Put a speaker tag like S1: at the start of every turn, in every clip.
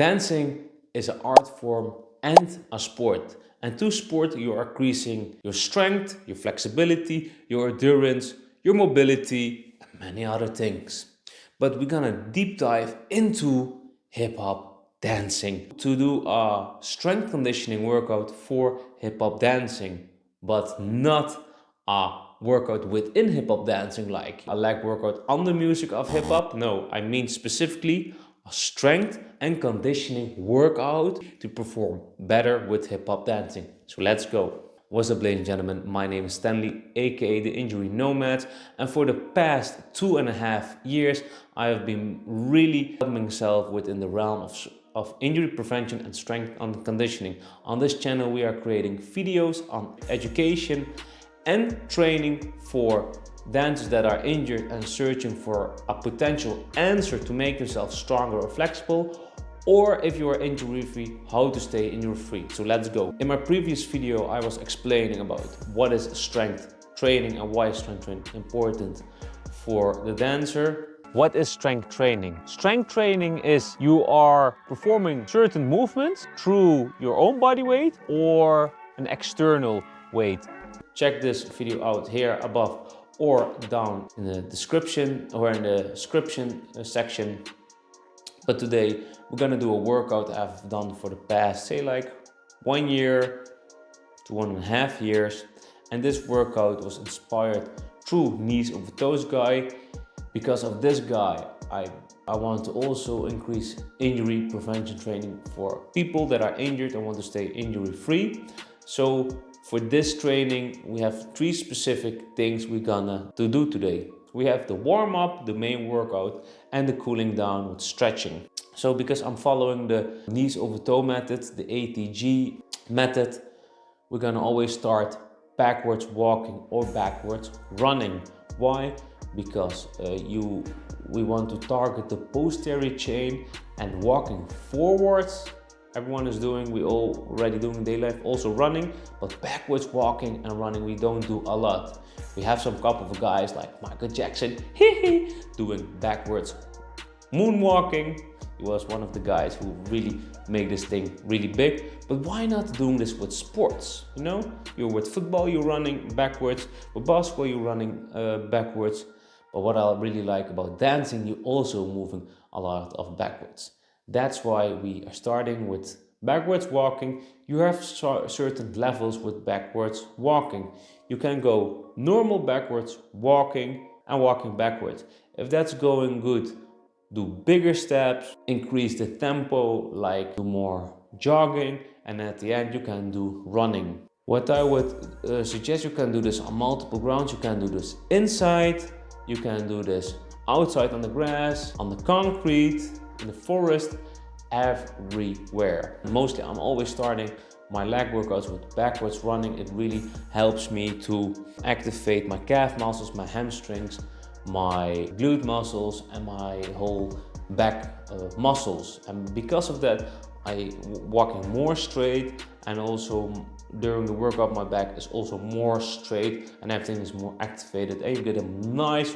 S1: Dancing is an art form and a sport. And through sport, you are increasing your strength, your flexibility, your endurance, your mobility, and many other things. But we're gonna deep dive into hip hop dancing to do a strength conditioning workout for hip hop dancing, but not a workout within hip hop dancing like a leg workout on the music of hip hop. No, I mean specifically a strength and conditioning workout to perform better with hip hop dancing. So let's go. What's up, ladies and gentlemen? My name is Stanley, aka the Injury Nomad, and for the past 2.5 years, I have been really helping myself within the realm of injury prevention and strength and conditioning. On this channel, we are creating videos on education and training for dancers that are injured and searching for a potential answer to make yourself stronger or flexible, or if you are injury free, how to stay injury free. So let's go. In my previous video, I was explaining about what is strength training and why is strength training important for the dancer. What is strength training? Strength training is you are performing certain movements through your own body weight or an external weight. Check this video out here above or down in the description or in the description section. But today we're gonna do a workout I've done for the past, say like 1 year to 1.5 years. And this workout was inspired through knees over toes guy. Because of this guy, I want to also increase injury prevention training for people that are injured and want to stay injury free. So for this training, we have 3 specific things we're gonna do today. We have the warm up, the main workout, and the cooling down with stretching. So because I'm following the knees over toe method, the ATG method, we're gonna always start backwards walking or backwards running. Why? Because we want to target the posterior chain, and walking forwards everyone is doing, we all already doing daily life, also running, but backwards walking and running we don't do a lot. We have some couple of guys like Michael Jackson doing backwards moonwalking. He was one of the guys who really made this thing really big. But why not doing this with sports? You know, you're with football, you're running backwards. With basketball, you're running backwards. But what I really like about dancing, you're also moving a lot of backwards. That's why we are starting with backwards walking. You have certain levels with backwards walking. You can go normal backwards walking and walking backwards. If that's going good, do bigger steps, increase the tempo, like do more jogging, and at the end you can do running. What I would suggest, you can do this on multiple grounds. You can do this inside, you can do this outside on the grass, on the concrete, in the forest, everywhere. Mostly I'm always starting my leg workouts with backwards running. It really helps me to activate my calf muscles, my hamstrings, my glute muscles, and my whole back muscles. And because of that, I walking more straight, and also during the workout my back is also more straight and everything is more activated, and you get a nice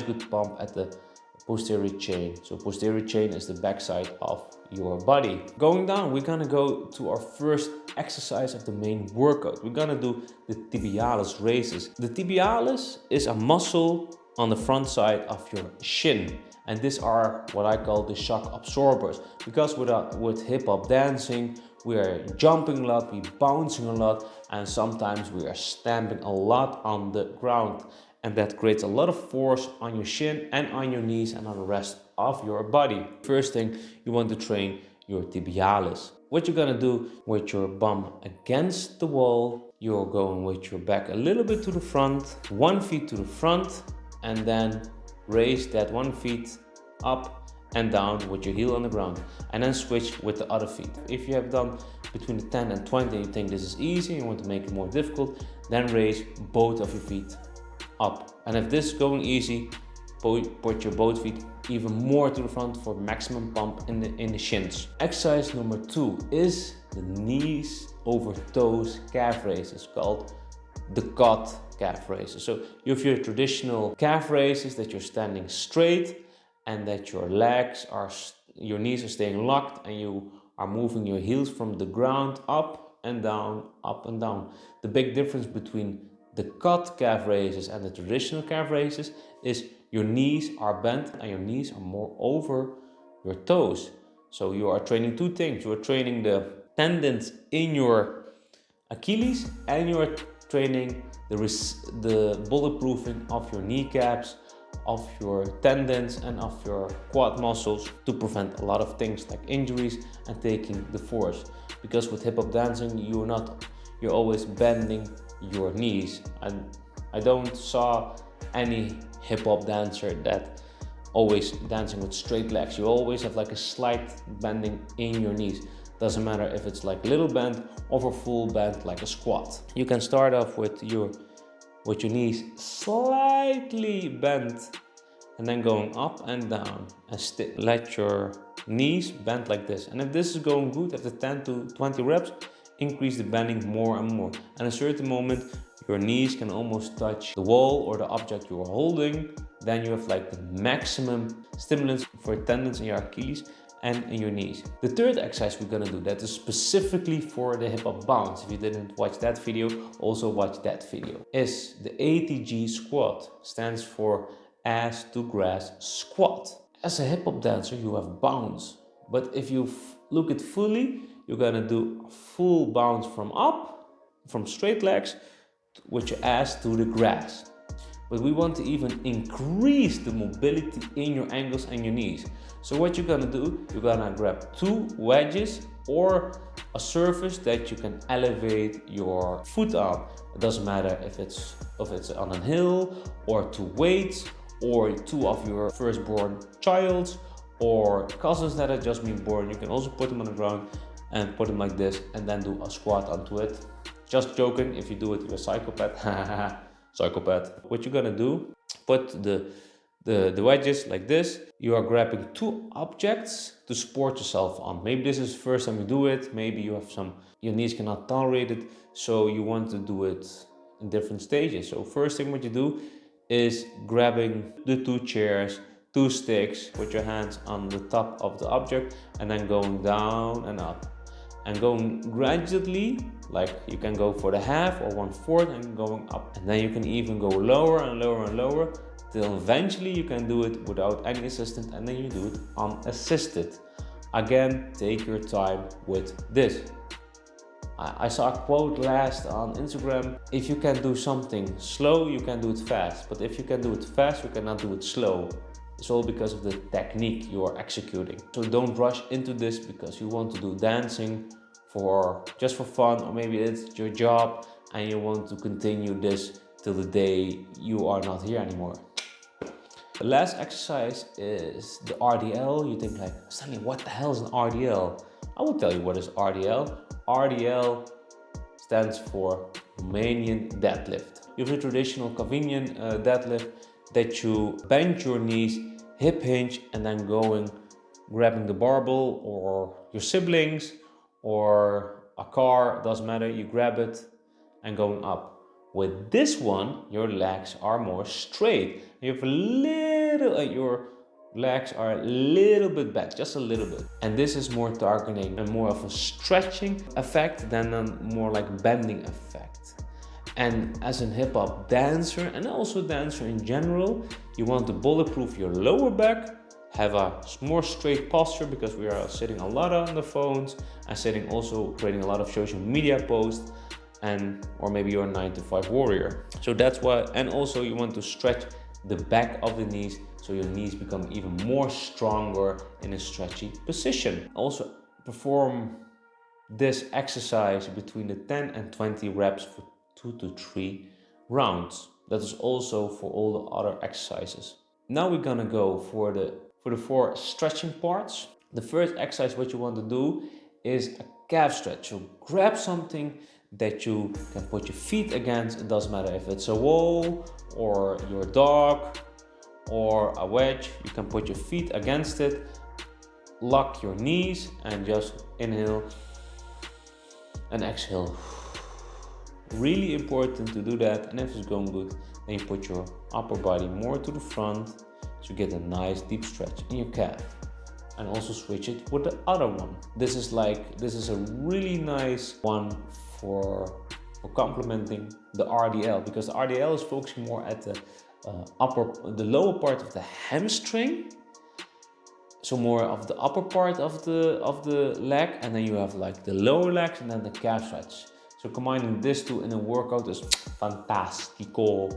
S1: good pump at the posterior chain. So posterior chain is the backside of your body. Going down, we're gonna go to our first exercise of the main workout. We're gonna do the Tibialis Raises. The tibialis is a muscle on the front side of your shin, and these are what I call the shock absorbers. Because with hip hop dancing, we are jumping a lot, we bouncing a lot, and sometimes we are stamping a lot on the ground. And that creates a lot of force on your shin and on your knees and on the rest of your body. First thing, you want to train your tibialis. What you're gonna do with your bum against the wall, you're going with your back a little bit to the front, 1 foot to the front, and then raise that 1 foot up and down with your heel on the ground, and then switch with the other feet. If you have done between 10 and 20 and you think this is easy and you want to make it more difficult, then raise both of your feet up. And if this is going easy, put your both feet even more to the front for maximum pump in the shins. Exercise number 2 is the knees over toes calf raises, called the cot calf raises. So you have your traditional calf raises that you're standing straight and that your legs are your knees are staying locked and you are moving your heels from the ground up and down, up and down. The big difference between the cut calf raises and the traditional calf raises is your knees are bent and your knees are more over your toes. So you are training two things. You are training the tendons in your Achilles and you are training the bulletproofing of your kneecaps, of your tendons and of your quad muscles to prevent a lot of things like injuries and taking the force. Because with hip hop dancing, you're always bending your knees, and I don't saw any hip hop dancer that always dancing with straight legs. You always have like a slight bending in your knees. Doesn't matter if it's like little bend or full bend like a squat. You can start off with your knees slightly bent and then going up and down and let your knees bend like this. And if this is going good, after 10 to 20 reps, increase the bending more and more. And at a certain moment, your knees can almost touch the wall or the object you're holding. Then you have like the maximum stimulus for your tendons in your Achilles and in your knees. The third exercise we're gonna do that is specifically for the hip hop bounce. If you didn't watch that video, also watch that video. Is the ATG squat. Stands for ass to grass squat. As a hip hop dancer, you have bounce, but if you look it fully, you're gonna do a full bounce from straight legs with your ass to the grass. But we want to even increase the mobility in your ankles and your knees. So what you're gonna do, you're gonna grab two wedges or a surface that you can elevate your foot on. It doesn't matter if it's on a hill or two weights or two of your firstborn childs or cousins that have just been born. You can also put them on the ground and put them like this and then do a squat onto it. Just joking, if you do it, you're a psychopath. Psychopath. What you're gonna do, put the wedges like this. You are grabbing two objects to support yourself on. Maybe this is the first time you do it. Maybe you have your knees cannot tolerate it, so you want to do it in different stages. So first thing what you do is grabbing the two chairs, two sticks, put your hands on the top of the object and then going down and up. And going gradually, like you can go for the half or 1/4 and going up. And then you can even go lower and lower and lower till eventually you can do it without any assistant and then you do it unassisted. Again, take your time with this. I saw a quote last on Instagram: if you can do something slow, you can do it fast. But if you can do it fast, you cannot do it slow. It's all because of the technique you are executing. So don't rush into this because you want to do dancing just for fun, or maybe it's your job and you want to continue this till the day you are not here anymore. The last exercise is the RDL. You think like, Stanley, what the hell is an RDL? I will tell you what is RDL. RDL stands for Romanian deadlift. You have a traditional Slovenian deadlift that you bend your knees, hip hinge, and then grabbing the barbell or your siblings or a car, doesn't matter, you grab it and going up. With this one, your legs are more straight. You have your legs are a little bit bent, just a little bit. And this is more targeting and more of a stretching effect than a more like bending effect. And as a hip hop dancer and also dancer in general, you want to bulletproof your lower back, have a more straight posture because we are sitting a lot on the phones and also creating a lot of social media posts, or maybe you're a 9-to-5 warrior. So that's why, and also you want to stretch the back of the knees so your knees become even more stronger in a stretchy position. Also perform this exercise between the 10 and 20 reps for 2 to 3 rounds. That is also for all the other exercises. Now we're gonna go for the 4 stretching parts. The first exercise what you want to do is a calf stretch. So grab something that you can put your feet against. It doesn't matter if it's a wall or your dog or a wedge. You can put your feet against it, lock your knees and just inhale and exhale. Really important to do that. And if it's going good, then you put your upper body more to the front so you get a nice deep stretch in your calf. and also switch it with the other one. This is a really nice one for complementing the RDL, because the RDL is focusing more at the lower part of the hamstring, so more of the upper part of the leg, and then you have like the lower legs and then the calf stretch. So combining this two in a workout is fantastico.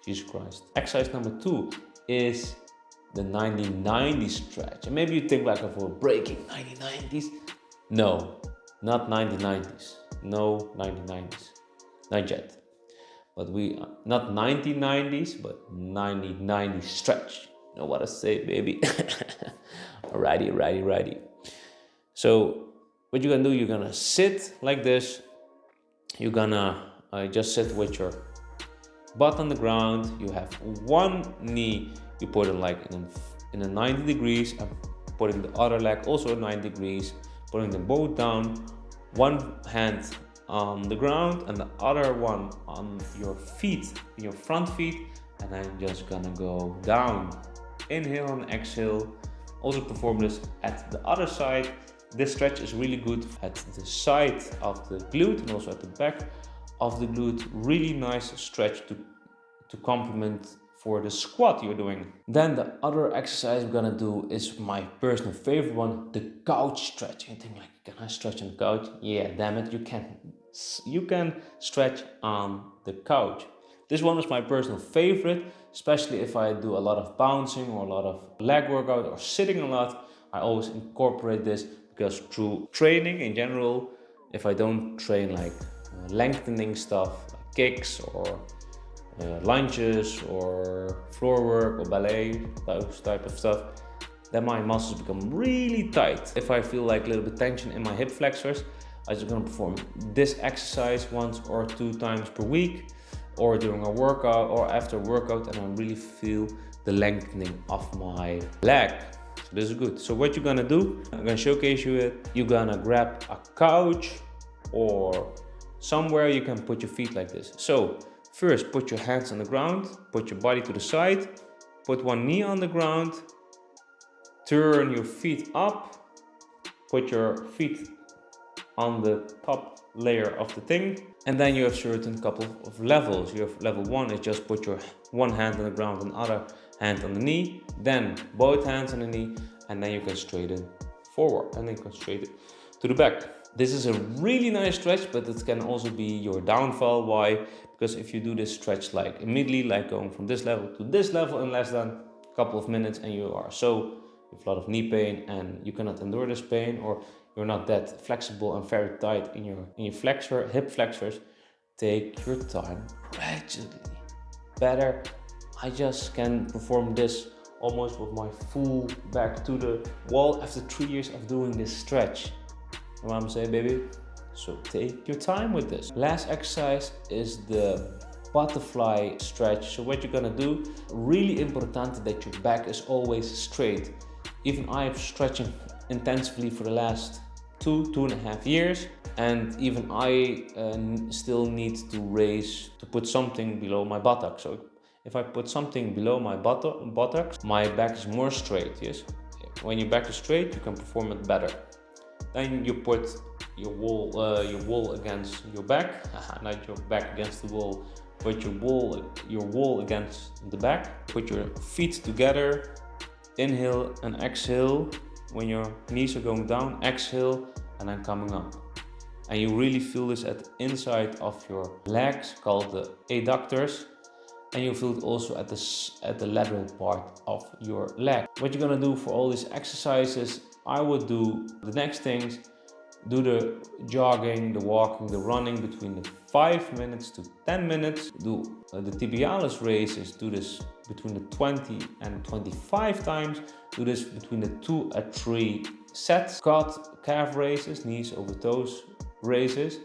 S1: Jesus Christ. Exercise number 2 is the 90-90 stretch. And maybe you think like of breaking 90-90s. No, not 90-90s. No 90-90s. Not yet. But not 90-90s, but 90-90 stretch. You know what I say, baby? Alrighty. So what you're gonna do, you're gonna sit like this. You're gonna just sit with your butt on the ground. You have one knee, you put it like in a 90 degrees, and putting the other leg also 90 degrees, putting them both down, one hand on the ground and the other one on your feet, your front feet, and then just gonna go down. Inhale and exhale. Also perform this at the other side. This stretch is really good at the side of the glute and also at the back of the glute. Really nice stretch to complement for the squat you're doing. Then the other exercise I'm gonna do is my personal favorite one, the couch stretch. You think like, can I stretch on the couch? Yeah, damn it, you can. You can stretch on the couch. This one is my personal favorite, especially if I do a lot of bouncing or a lot of leg workout or sitting a lot. I always incorporate this, because through training in general, if I don't train like lengthening stuff, like kicks or lunges or floor work or ballet, those type of stuff, then my muscles become really tight. If I feel like a little bit tension in my hip flexors, I'm just gonna perform this exercise 1 or 2 times per week, or during a workout or after a workout, and I really feel the lengthening of my leg. So this is good. So what you're gonna do, I'm gonna showcase you it. You're gonna grab a couch or somewhere you can put your feet like this. So first, put your hands on the ground, put your body to the side, put one knee on the ground, turn your feet up, put your feet on the top layer of the thing, and then you have certain couple of levels. You have level 1 is just put your one hand on the ground and other hand on the knee, then both hands on the knee, and then you can straighten forward and then you can straighten to the back. This is a really nice stretch, but it can also be your downfall. Why? Because if you do this stretch like immediately, like going from this level to this level in less than a couple of minutes, and you have a lot of knee pain and you cannot endure this pain, or you're not that flexible and very tight in your hip flexors, take your time gradually. Better, I just can perform this almost with my full back to the wall after 3 years of doing this stretch. You know what I'm saying, baby? So take your time with this. Last exercise is the butterfly stretch. So what you're gonna do, really important that your back is always straight. Even I am stretching intensively for the last 2.5 years, and even I still need to put something below my buttocks. So if I put something below my buttocks, my back is more straight. Yes, when your back is straight, you can perform it better. Then you put your wall against your back, not your back against the wall, but your wall against the back. Put your feet together, inhale and exhale. When your knees are going down, exhale and then coming up. And you really feel this at the inside of your legs, called the adductors. And you feel it also at the lateral part of your leg. What you're gonna do for all these exercises, I would do the next things. Do the jogging, the walking, the running between the 5 minutes to 10 minutes. Do the Tibialis Raises, do this between the 20 and 25 times. Do this between the 2 and 3 sets. Squat, calf raises, knees over toes raises.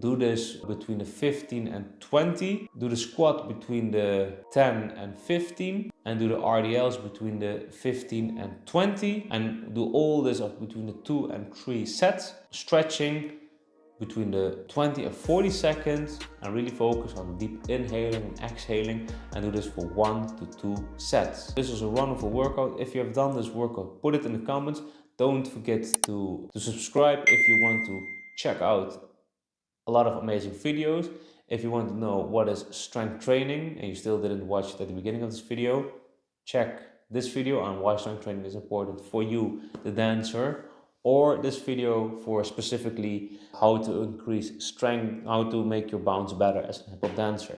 S1: Do this between the 15 and 20. Do the squat between the 10 and 15. And do the RDLs between the 15 and 20. And do all this between the 2 and 3 sets. Stretching between the 20 and 40 seconds and really focus on deep inhaling and exhaling, and do this for 1 to 2 sets. This is a wonderful workout. If you have done this workout, put it in the comments. Don't forget to subscribe if you want to check out a lot of amazing videos. If you want to know what is strength training and you still didn't watch it at the beginning of this video, check this video on why strength training is important for you, the dancer, or this video for specifically how to increase strength, how to make your bounce better as a hip hop dancer.